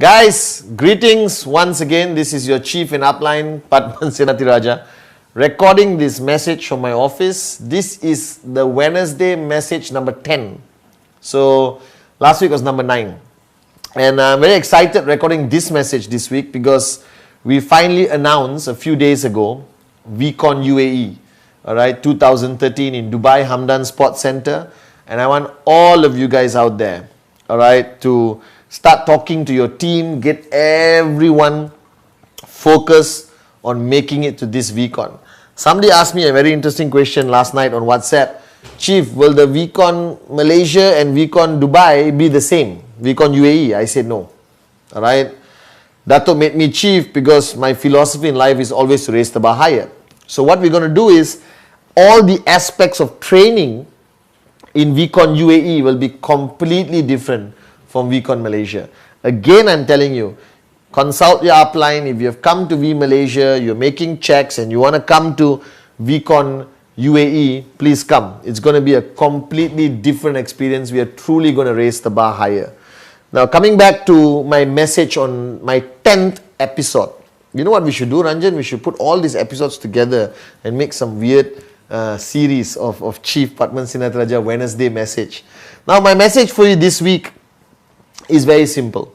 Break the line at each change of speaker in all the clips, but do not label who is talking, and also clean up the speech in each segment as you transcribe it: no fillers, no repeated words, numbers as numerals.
Guys, greetings once again. This is your chief in upline, Pathman Senathirajah, recording this message from my office. This is the Wednesday message number 10. So, last week was number 9. And I'm very excited recording this message this week because we finally announced a few days ago VCon UAE, alright, 2013 in Dubai Hamdan Sports Center. And I want all of you guys out there, alright, to start talking to your team, get everyone focused on making it to this VCon. Somebody asked me a very interesting question last night on WhatsApp. Chief, will the VCon Malaysia and VCon Dubai be the same? VCon UAE? I said no. Alright? Dato made me chief because my philosophy in life is always to raise the bar higher. So what we're going to do is all the aspects of training in VCon UAE will be completely different from VCon Malaysia. Again, I'm telling you, consult your upline. If you've come to V Malaysia, you're making checks and you want to come to VCon UAE, please come. It's going to be a completely different experience. We are truly going to raise the bar higher. Now, coming back to my message on my 10th episode. You know what we should do, Ranjan? We should put all these episodes together and make some weird series of Chief Pathman Senathirajah Wednesday message. Now, my message for you this week is very simple.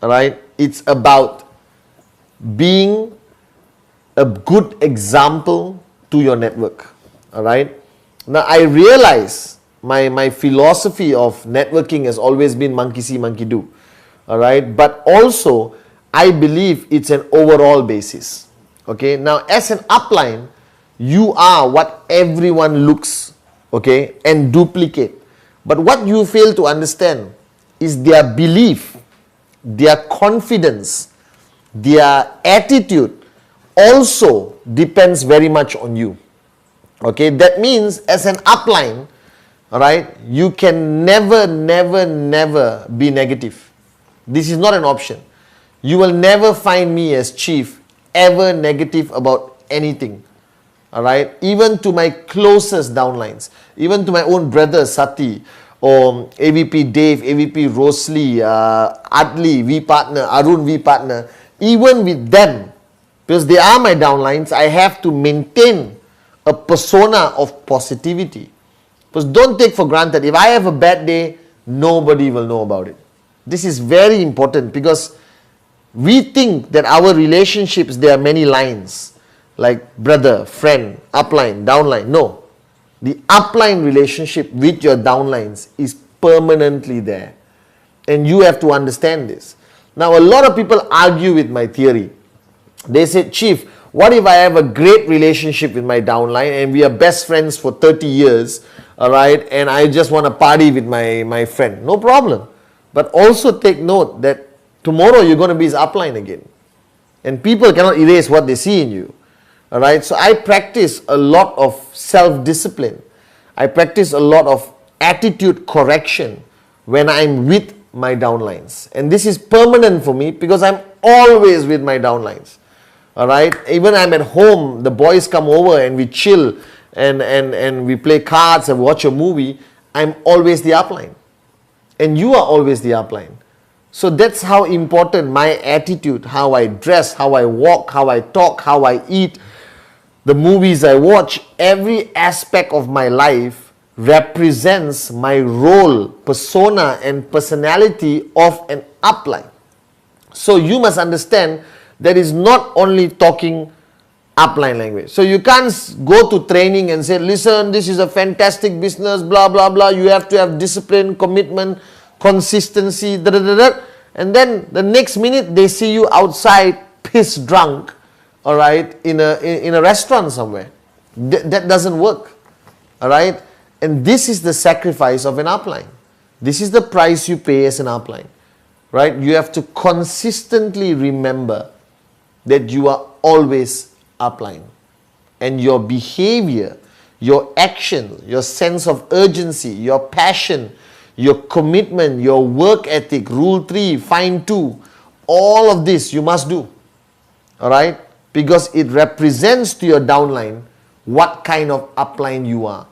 Alright? It's about being a good example to your network. Alright? Now, I realize my philosophy of networking has always been monkey see, monkey do. Alright? But also, I believe it's an overall basis. Okay? Now, as an upline, you are what everyone looks, okay, and duplicate. But what you fail to understand is their belief, their confidence, their attitude also depends very much on you. Okay, that means as an upline, alright, you can never be negative. This is not an option. You will never find me as chief ever negative about anything. Alright, even to my closest downlines, even to my own brother Sati, or AVP Dave, AVP Rosli, Adli, V partner, Arun V partner, even with them, because they are my downlines, I have to maintain a persona of positivity. Because don't take for granted, if I have a bad day, nobody will know about it. This is very important because we think that our relationships, there are many lines, like brother, friend, upline, downline. No. The upline relationship with your downlines is permanently there. And you have to understand this. Now, a lot of people argue with my theory. They say, Chief, what if I have a great relationship with my downline and we are best friends for 30 years, alright, and I just want to party with my friend? No problem. But also take note that tomorrow you're going to be his upline again. And people cannot erase what they see in you. Alright, so I practice a lot of self-discipline. I practice a lot of attitude correction when I'm with my downlines. And this is permanent for me because I'm always with my downlines. Alright, even I'm at home, the boys come over and we chill and we play cards and watch a movie. I'm always the upline. And you are always the upline. So that's how important my attitude, how I dress, how I walk, how I talk, how I eat, the movies I watch, every aspect of my life represents my role, persona and personality of an upline. So you must understand that is not only talking upline language. So you can't go to training and say, listen, this is a fantastic business, blah, blah, blah. You have to have discipline, commitment, consistency, da, da, da, da. And then the next minute they see you outside piss drunk, all right, in a restaurant somewhere. That doesn't work. All right. And this is the sacrifice of an upline. This is the price you pay as an upline. Right. You have to consistently remember that you are always upline. And your behavior, your action, your sense of urgency, your passion, your commitment, your work ethic, rule 3, find 2, all of this you must do. All right. Because it represents to your downline what kind of upline you are.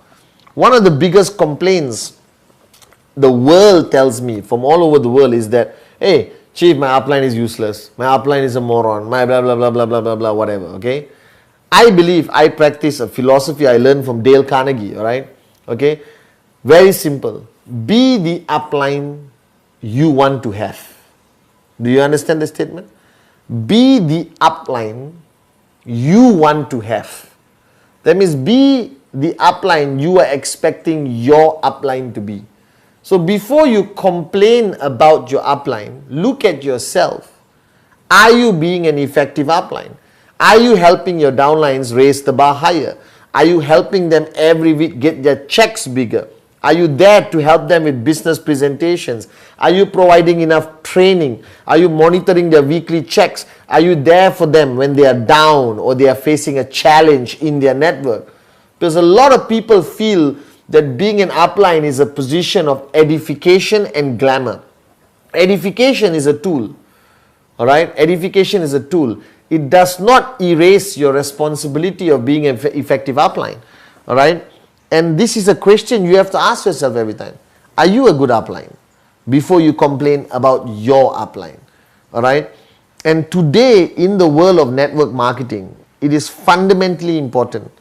One of the biggest complaints the world tells me from all over the world is that, hey, Chief, my upline is useless. My upline is a moron. My blah, blah, blah, blah, blah, blah, blah, whatever, okay? I practice a philosophy I learned from Dale Carnegie, all right? Okay? Very simple. Be the upline you want to have. Do you understand the statement? Be the upline you want to have. That means be the upline you are expecting your upline to be. So before you complain about your upline, look at yourself. Are you being an effective upline? Are you helping your downlines raise the bar higher? Are you helping them every week get their checks bigger? Are you there to help them with business presentations? Are you providing enough training? Are you monitoring their weekly checks? Are you there for them when they are down or they are facing a challenge in their network? Because a lot of people feel that being an upline is a position of edification and glamour. Edification is a tool. All right? Edification is a tool. It does not erase your responsibility of being an effective upline. All right? And this is a question you have to ask yourself every time. Are you a good upline? Before you complain about your upline. All right? And today, in the world of network marketing, it is fundamentally important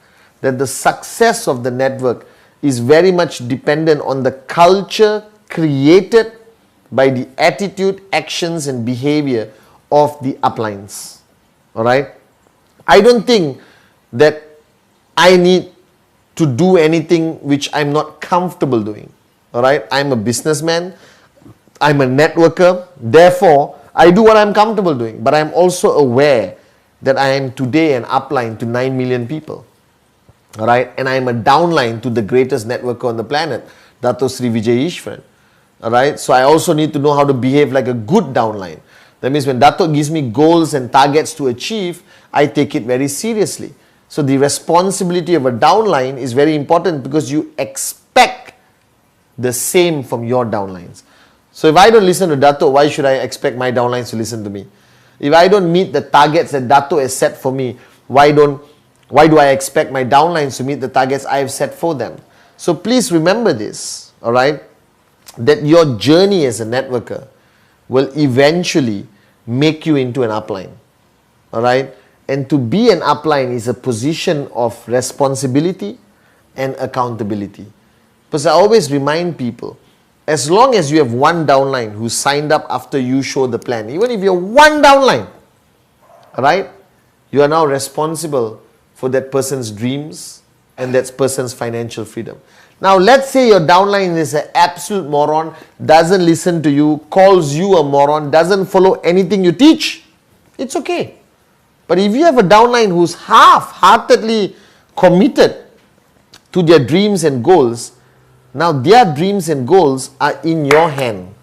that the success of the network is very much dependent on the culture created by the attitude, actions and behavior of the uplines. Alright? I don't think that I need to do anything which I'm not comfortable doing. Alright? I'm a businessman. I'm a networker. Therefore, I do what I'm comfortable doing. But I'm also aware that I am today an upline to 9 million people. Alright, and I am a downline to the greatest networker on the planet, Dato Sri Vijay Ishwaran. Alright, so I also need to know how to behave like a good downline. That means when Dato gives me goals and targets to achieve, I take it very seriously. So the responsibility of a downline is very important because you expect the same from your downlines. So if I don't listen to Dato, why should I expect my downlines to listen to me? If I don't meet the targets that Dato has set for me, why do I expect my downlines to meet the targets I have set for them? So please remember this, all right, that your journey as a networker will eventually make you into an upline, all right? And to be an upline is a position of responsibility and accountability. Because I always remind people, as long as you have one downline who signed up after you show the plan, even if you're one downline, all right, you are now responsible for that person's dreams and that person's financial freedom. Now, let's say your downline is an absolute moron, doesn't listen to you, calls you a moron, doesn't follow anything you teach. It's okay. But if you have a downline who's half-heartedly committed to their dreams and goals, now their dreams and goals are in your hand.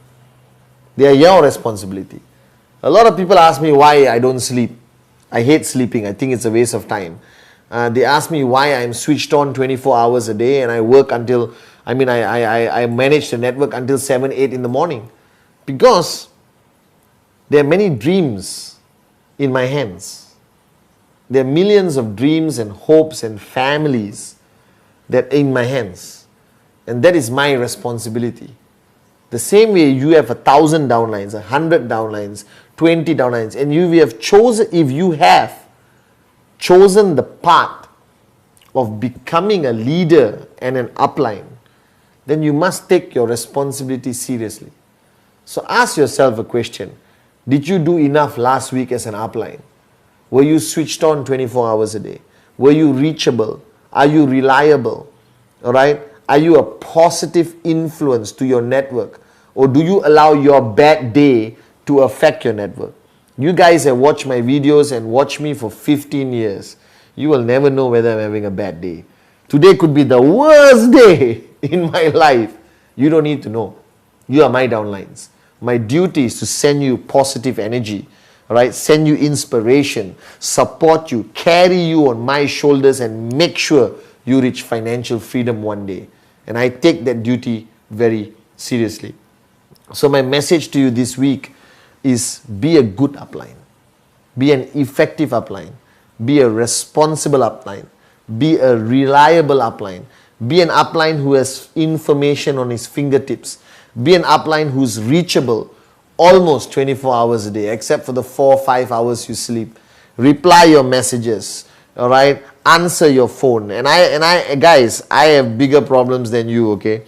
They are your responsibility. A lot of people ask me why I don't sleep. I hate sleeping. I think it's a waste of time. They ask me why I'm switched on 24 hours a day and I work until, I manage the network until 7, 8 in the morning. Because there are many dreams in my hands. There are millions of dreams and hopes and families that are in my hands. And that is my responsibility. The same way you have 1,000 downlines, 100 downlines, 20 downlines, and if you have chosen the path of becoming a leader and an upline, then you must take your responsibility seriously. So ask yourself a question. Did you do enough last week as an upline? Were you switched on 24 hours a day? Were you reachable? Are you reliable? All right? Are you a positive influence to your network? Or do you allow your bad day to affect your network? You guys have watched my videos and watched me for 15 years. You will never know whether I'm having a bad day. Today could be the worst day in my life. You don't need to know. You are my downlines. My duty is to send you positive energy, all right? Send you inspiration, support you, carry you on my shoulders and make sure you reach financial freedom one day. And I take that duty very seriously. So my message to you this week is be a good upline. Be an effective upline. Be a responsible upline. Be a reliable upline. Be an upline who has information on his fingertips. Be an upline who's reachable almost 24 hours a day, except for the 4-5 hours you sleep. Reply your messages, all right? Answer your phone. And I guys, I have bigger problems than you, okay?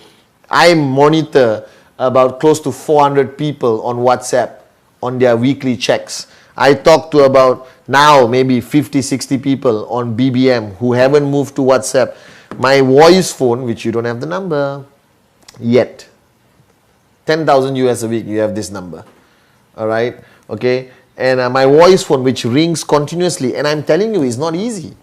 I monitor about close to 400 people on WhatsApp on their weekly checks. I talk to about now maybe 50-60 people on BBM who haven't moved to WhatsApp. My voice phone, which you don't have the number yet, 10,000 US a week, you have this number, all right? Okay, and my voice phone, which rings continuously, and I'm telling you, it's not easy,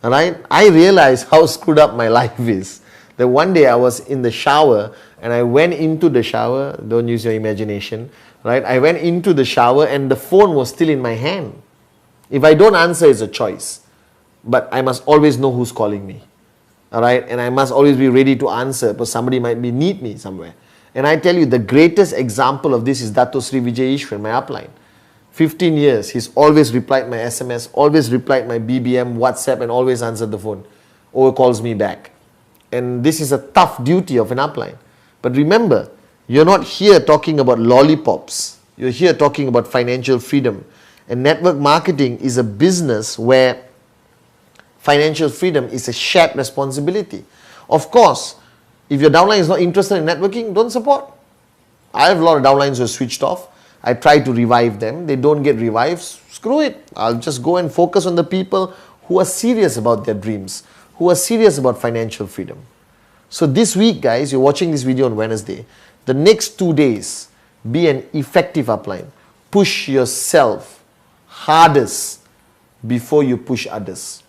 all right? I realize how screwed up my life is. That one day I was in the shower, and I went into the shower, don't use your imagination, right? I went into the shower, and the phone was still in my hand. If I don't answer, it's a choice, but I must always know who's calling me, all right? And I must always be ready to answer, because somebody might need me somewhere. And I tell you, the greatest example of this is Dato Sri Vijay Ishwan, my upline. 15 years, he's always replied my SMS, always replied my BBM, WhatsApp, and always answered the phone or calls me back. And this is a tough duty of an upline. But remember, you're not here talking about lollipops. You're here talking about financial freedom. And network marketing is a business where financial freedom is a shared responsibility. Of course, if your downline is not interested in networking, don't support. I have a lot of downlines who are switched off. I try to revive them. They don't get revived. Screw it. I'll just go and focus on the people who are serious about their dreams, who are serious about financial freedom. So this week, guys, you're watching this video on Wednesday. The next 2 days, be an effective upline. Push yourself hardest before you push others.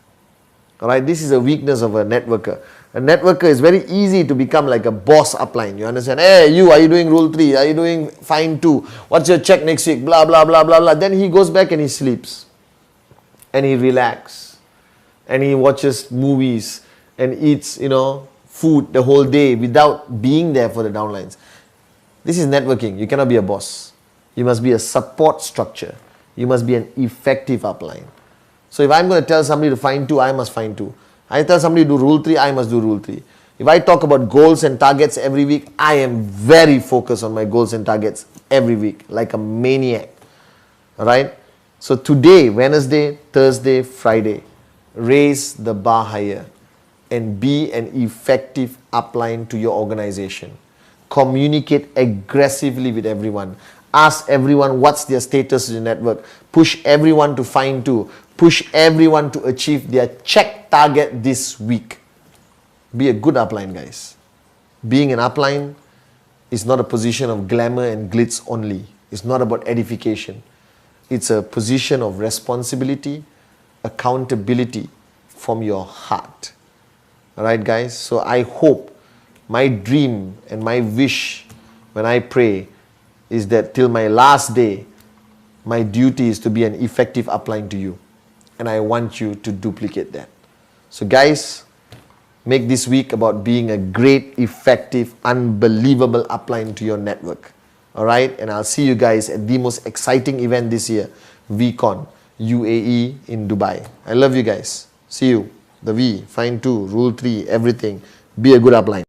All right, this is a weakness of a networker. A networker is very easy to become like a boss upline. You understand? Hey, you, are you doing rule 3? Are you doing fine 2? What's your check next week? Blah, blah, blah, blah, blah. Then he goes back and he sleeps. And he relaxes. And he watches movies and eats, food the whole day without being there for the downlines. This is networking. You cannot be a boss. You must be a support structure. You must be an effective upline. So if I'm going to tell somebody to find 2, I must find 2. I tell somebody to do rule 3, I must do rule 3. If I talk about goals and targets every week, I am very focused on my goals and targets every week, like a maniac. Alright? So today, Wednesday, Thursday, Friday, raise the bar higher and be an effective upline to your organization. Communicate aggressively with everyone. Ask everyone what's their status in the network. Push everyone to find 2. Push everyone to achieve their check target this week. Be a good upline, guys. Being an upline is not a position of glamour and glitz only. It's not about edification. It's a position of responsibility, accountability from your heart. Alright, guys? So I hope, my dream and my wish when I pray is that till my last day, my duty is to be an effective upline to you. And I want you to duplicate that. So guys, make this week about being a great, effective, unbelievable upline to your network. Alright? And I'll see you guys at the most exciting event this year, VCon, UAE in Dubai. I love you guys. See you. The V, find 2, rule 3, everything. Be a good upline.